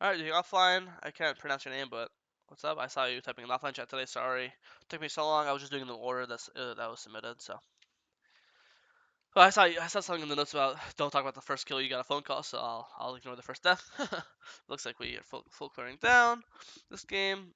Alright, you're offline. I can't pronounce your name, but what's up? I saw you typing in offline chat today. Sorry, took me so long. I was just doing the order that was submitted. So, well, I saw something in the notes about don't talk about the first kill. You got a phone call, so I'll ignore the first death. Looks like we are full clearing down this game.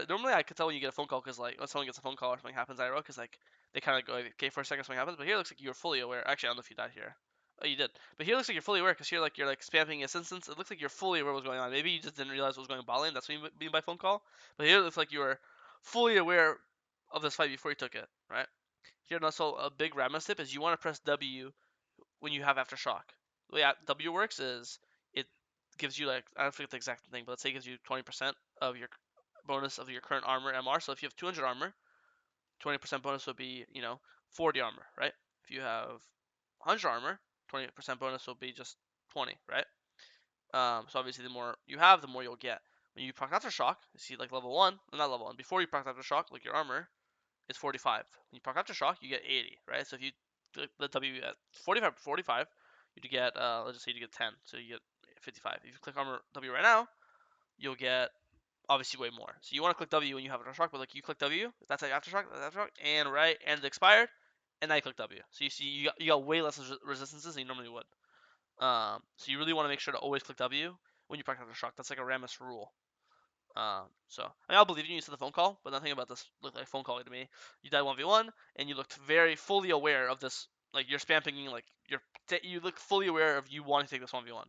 Normally I could tell when you get a phone call because like when someone gets a phone call or something happens IRL because like they kind of go like, okay for a second something happens, but here it looks like you're fully aware. Actually, I don't know if you died here. Oh, you did. But here it looks like you're fully aware because here like you're like spamming this instance. It looks like you're fully aware of what's going on. Maybe you just didn't realize what was going on bot lane. That's what you mean by phone call. But here it looks like you were fully aware of this fight before you took it, right? Here also a big rammus tip is you want to press W when you have aftershock. The way W works is it gives you like I don't forget the exact thing, but let's say it gives you 20% of your bonus of your current armor MR. So if you have 200 armor, 20% bonus would be 40 armor, right? If you have 100 armor, 20% bonus will be just 20, right? So obviously the more you have, the more you'll get. When you proc aftershock, you see like level one, well, not level one. Before you proc aftershock, like your armor is 45. When you proc aftershock, you get 80, right? So if you click the W at 45, you get let's just say you get 10, so you get 55. If you click armor W right now, you'll get obviously way more. So you want to click W when you have aftershock, but like you click W, that's like aftershock, and right, and it expired, and now you click W. So you see you got way less resistances than you normally would. So you really want to make sure to always click W when you proc aftershock. That's like a Rammus rule. So I mean, I'll believe you. You said the phone call, but nothing about this looked like a phone call to me. You died 1v1, and you looked very fully aware of this. Like you're spam pinging, like you look fully aware of you wanting to take this 1v1.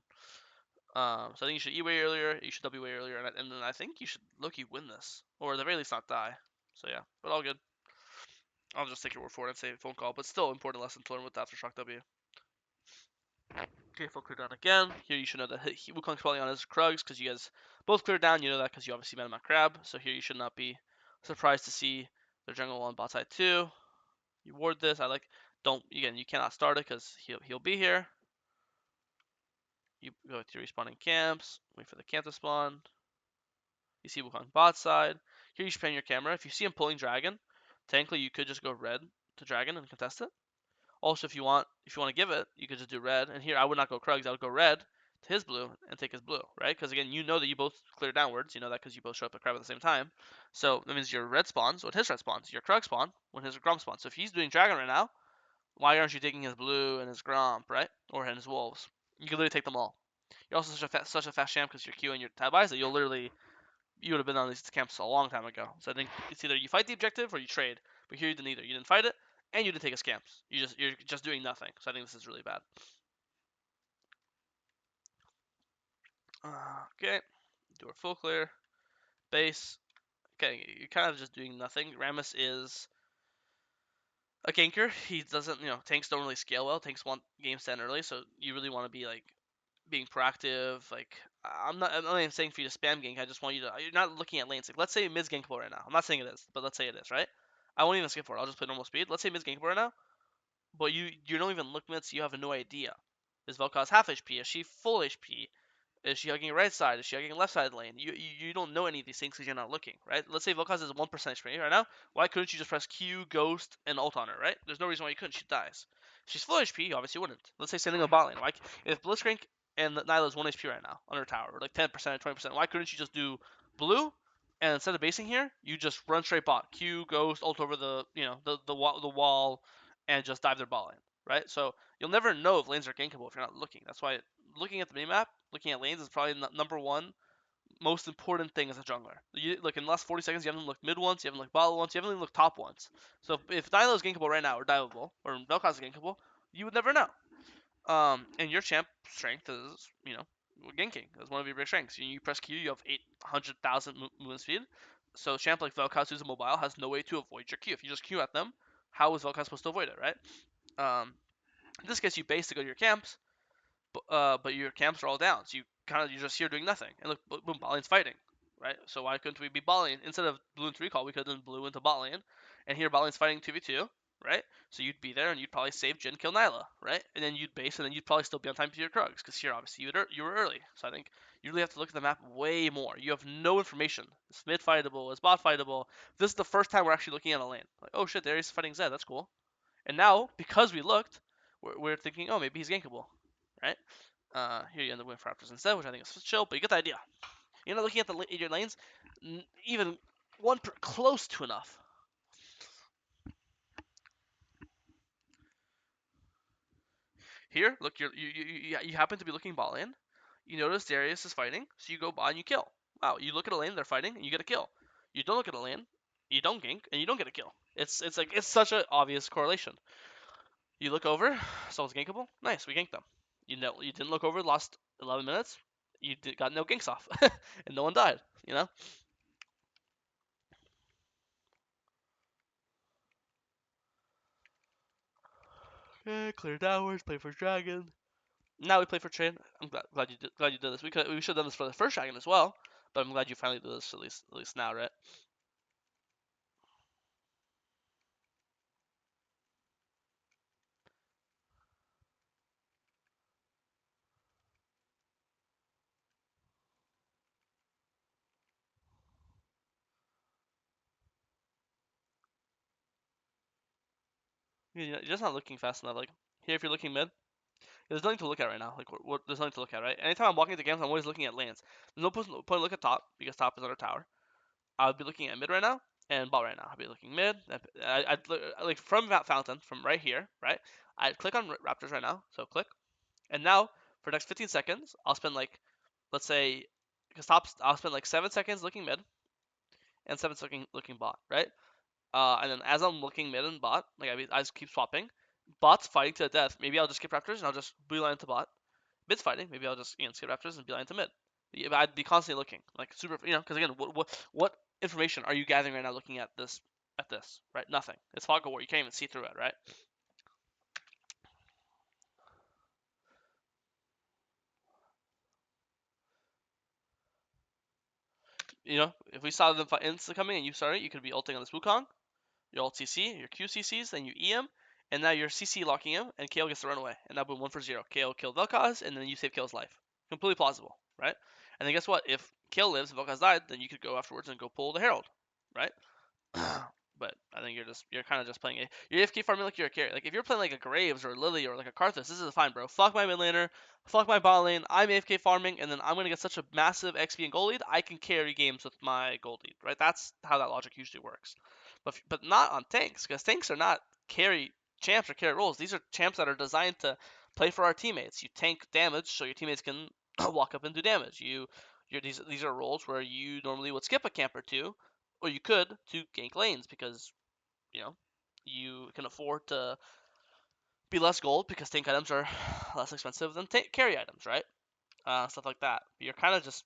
So I think you should E way earlier, you should W way earlier, and then I think you should look you win this, or at the very least not die. So yeah, but all good. I'll just take your word for it and say phone call, but still important lesson to learn with the aftershock W. Okay, full clear down again. Here you should know that Wukong's probably on his Krugs because you guys both cleared down. You know that because you obviously met him at Crab. So here you should not be surprised to see the jungle on bot side too. You ward this. I like. Don't again. You cannot start it because he'll be here. You go to respawning camps. Wait for the camp to spawn. You see Wukong bot side. Here you should pan your camera. If you see him pulling dragon, technically you could just go red to dragon and contest it. Also, if you want to give it, you could just do red. And here I would not go Krugs. I would go red to his blue and take his blue, right? Because again, you know that you both clear downwards. You know that because you both show up at Crab at the same time. So that means your red spawns when his red spawns. Your Krug spawn when his Gromp spawns. So if he's doing dragon right now, why aren't you taking his blue and his Gromp, right? Or his wolves? You can literally take them all. You're also such a fast champ because you're queuing your tab eyes that you would have been on these camps a long time ago. So I think it's either you fight the objective or you trade. But here you didn't either. You didn't fight it, and you didn't take a scamps. You're just doing nothing. So I think this is really bad. Okay, do our full clear base. Okay, you're kind of just doing nothing. Rammus is a ganker. He doesn't, tanks don't really scale well. Tanks want game stand early, so you really want to be like being proactive. Like I'm not even saying for you to spam gank. I just want you to. You're not looking at lanes. Like let's say mid's gankable right now. I'm not saying it is, but let's say it is, right? I won't even skip for it. I'll just play normal speed. Let's say mid's gankable right now, but you don't even look mid, so you have no idea. Is Vel'Koz half HP? Is she full HP? Is she hugging right side? Is she hugging left side lane? You don't know any of these things because you're not looking, right? Let's say Vel'Koz is 1% HP right now. Why couldn't you just press Q, Ghost, and ult on her, right? There's no reason why you couldn't. She dies. If she's full HP, you obviously wouldn't. Let's say sending a bot lane. Why, if Blitzcrank and Nyla's 1 HP right now on her tower, or like 10% or 20%, why couldn't you just do blue? And instead of basing here, you just run straight bot. Q, Ghost, ult over the wall, and just dive their bot lane, right? So you'll never know if lanes are gankable if you're not looking. That's why looking at the minimap, looking at lanes is probably number one most important thing as a jungler. Look, in the last 40 seconds, you haven't looked mid once, you haven't looked bottom once, you haven't even looked top once. So if Nilo is gankable right now, or diveable, or Vel'Koz is gankable, you would never know. And your champ strength is, ganking. That's one of your big strengths. You press Q, you have 800,000 movement speed. So champ like Vel'Koz, who's a mobile, has no way to avoid your Q. If you just Q at them, how is Vel'Koz supposed to avoid it, right? In this case, you base to go to your camps, but your camps are all down, so you're just here doing nothing. And look, boom, bot lane's fighting, right? So why couldn't we be bot lane instead of blue into recall? We could have done blue into bot lane, and here bot lane's fighting 2v2, right? So you'd be there and you'd probably save Jhin, kill Nyla, right? And then you'd base, and then you'd probably still be on time to your Krugs, because here obviously you were early. So I think you really have to look at the map way more. You have no information. Is mid fightable? Is bot fightable? This is the first time we're actually looking at a lane. Like, oh shit, there he's fighting Zed. That's cool. And now because we looked, we're thinking, oh, maybe he's gankable. right? Here you end up going for Raptors instead, which I think is chill, but you get the idea. You're not looking at your lanes, even close to enough. Here, look, you happen to be looking ball lane. You notice Darius is fighting, so you go by and you kill. Wow, you look at a lane, they're fighting, and you get a kill. You don't look at a lane, you don't gank, and you don't get a kill. It's such an obvious correlation. You look over, someone's gankable. Nice, we ganked them. You didn't look over, lost 11 minutes. Got no ganks off, and no one died. You know. Okay, clear downwards, play for dragon. Now we play for trade. I'm glad you did this. We should have done this for the first dragon as well, but I'm glad you finally did this at least now, right? You're just not looking fast enough. Like here, if you're looking mid, there's nothing to look at right now. Like there's nothing to look at, right? Anytime I'm walking into games, I'm always looking at lanes. There's no point to look at top because top is under tower. I would be looking at mid right now and bot right now. I'd be looking mid. I'd like from Fountain, from right here, right? I'd click on Raptors right now. So click, and now for the next 15 seconds, I'll spend like, let's say, because top, I'll spend like 7 seconds looking mid and 7 seconds looking bot, right? And then as I'm looking mid and bot, like I just keep swapping. Bot's fighting to the death. Maybe I'll just skip Raptors and I'll just beeline to bot. Mid's fighting. Maybe I'll just skip Raptors and beeline to mid. Yeah, but I'd be constantly looking, like super, because again, what information are you gathering right now looking at this, right? Nothing. It's fog of war. You can't even see through it, right? If we saw the insta coming and you started, you could be ulting on this Wukong. Your ult CC, your Q CCs, then you EM, and now you're CC locking him, and KO gets to run away. And now boom, 1 for 0. KO killed Vel'Koz, and then you save KO's life. Completely plausible, right? And then guess what? If KO lives and Vel'Koz died, then you could go afterwards and go pull the Herald, right? But I think you're kind of just playing it. You're AFK farming like you're a carry. Like if you're playing like a Graves or a Lily or like a Karthus, this is fine, bro. Fuck my mid laner, fuck my bot lane. I'm AFK farming, and then I'm gonna get such a massive XP and gold lead. I can carry games with my gold lead, right? That's how that logic usually works. But not on tanks, because tanks are not carry champs or carry roles. These are champs that are designed to play for our teammates. You tank damage so your teammates can walk up and do damage. These are roles where you normally would skip a camp or two, or you could to gank lanes because you know you can afford to be less gold because tank items are less expensive than carry items, right? Stuff like that. But you're kind of just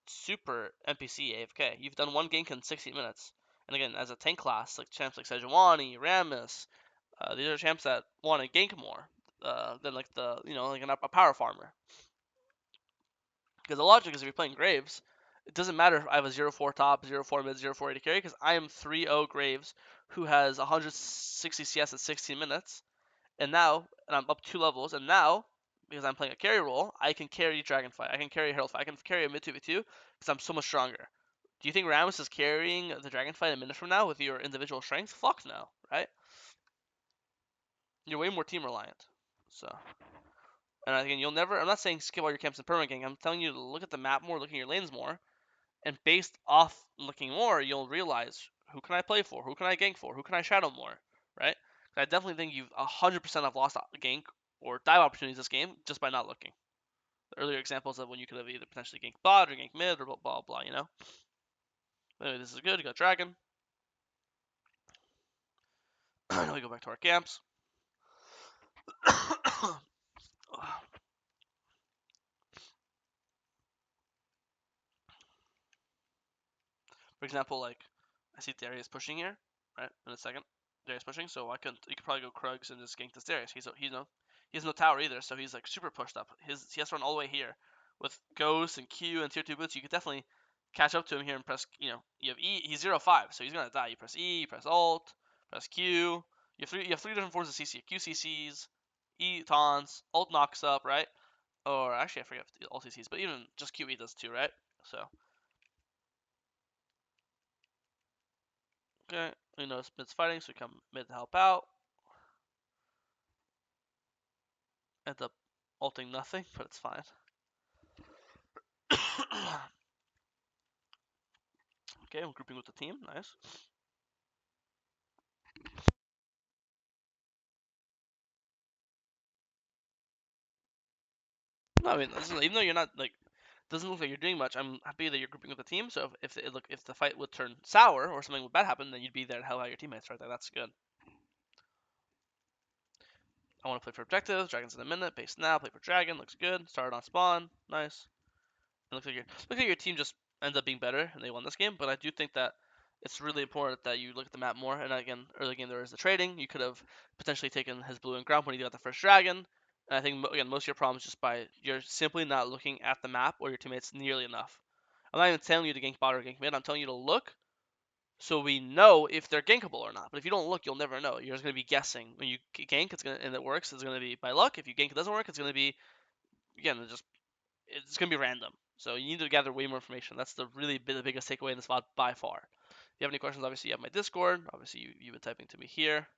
super NPC AFK. You've done one gank in 16 minutes. And again, as a tank class, like champs like Sejuani, Rammus, these are champs that want to gank more than like like a power farmer. Because the logic is if you're playing Graves, it doesn't matter if I have a 0-4 top, 0-4 mid, 0-4 AD carry, because I am 3-0 Graves who has 160 CS at 16 minutes, and I'm up 2 levels, and now, because I'm playing a carry role, I can carry Dragonfight, I can carry Herald Fight, I can carry a mid 2v2, because I'm so much stronger. Do you think Rammus is carrying the Dragonfight a minute from now with your individual strength? Fuck no, right? You're way more team reliant. So, and again, I'm not saying skip all your camps in permagang, I'm telling you to look at the map more, look at your lanes more, and based off looking more, you'll realize who can I play for, who can I gank for, who can I shadow more, right? I definitely think you've 100% have lost a gank or dive opportunities this game just by not looking. The earlier examples of when you could have either potentially ganked bot or ganked mid or blah blah blah, But anyway, this is good. You got dragon. Now we go back to our camps. For example, like I see Darius pushing here, right? In a second, Darius pushing. So you could probably go Krugs and just gank this Darius. He has no tower either, so he's like super pushed up. He has to run all the way here with Ghost and Q and tier 2 boots. You could definitely catch up to him here and press. You have E. He's 0-5, so he's gonna die. You press E, you press Alt, press Q. You have three different forms of CC. Q CCs, E taunts, Alt knocks up, right? Or actually, I forget all CCs, but even just QE does too, right? So okay, we know mid's fighting, so we come mid to help out. End up alting nothing, but it's fine. Okay, I'm grouping with the team. Nice. No, I mean, even though you're not like, doesn't look like you're doing much. I'm happy that you're grouping with the team. So if the fight would turn sour or something bad happen, then you'd be there to help out your teammates right there. That's good. I want to play for objectives. Dragons in a minute. Base now. Play for dragon. Looks good. Started on spawn. Nice. It looks like your team just ends up being better and they won this game. But I do think that it's really important that you look at the map more. And again, early game there was the trading. You could have potentially taken his blue and ground when you got the first dragon. And I think again most of your problems just by you're simply not looking at the map or your teammates nearly enough. I'm not even telling you to gank bot or gank mid. I'm telling you to look so we know if they're gankable or not. But if you don't look, you'll never know. You're just gonna be guessing. When you gank, and it works. It's gonna be by luck. If you gank, it doesn't work. It's gonna be again it's gonna be random. So you need to gather way more information. That's the biggest takeaway in this VOD by far. If you have any questions, obviously you have my Discord. Obviously you've been typing to me here.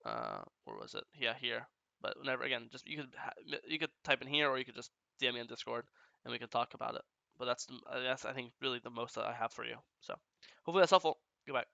Where was it? Yeah, here. But whenever again, just you could type in here or you could just DM me on Discord and we can talk about it. But that's I think really the most that I have for you. So hopefully that's helpful. Goodbye.